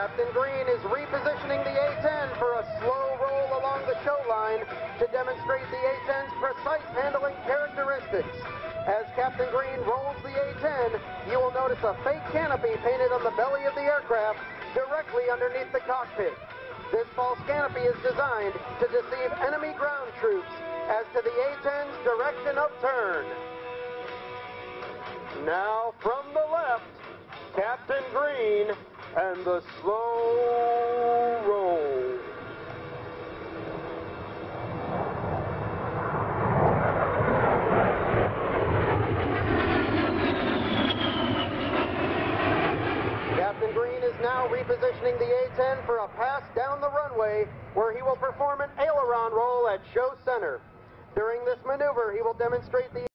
Captain Green is repositioning the A-10 for a slow roll along the show line to demonstrate the A-10's precise handling characteristics. As Captain Green rolls the A-10, you will notice a fake canopy painted on the belly of the aircraft directly underneath the cockpit. This false canopy is designed to deceive enemy ground troops as to the A-10's direction of turn. Now from the left, Captain Green and the slow roll. Captain Green is now repositioning the A-10 for a pass down the runway where he will perform an aileron roll at show center. During this maneuver, he will demonstrate the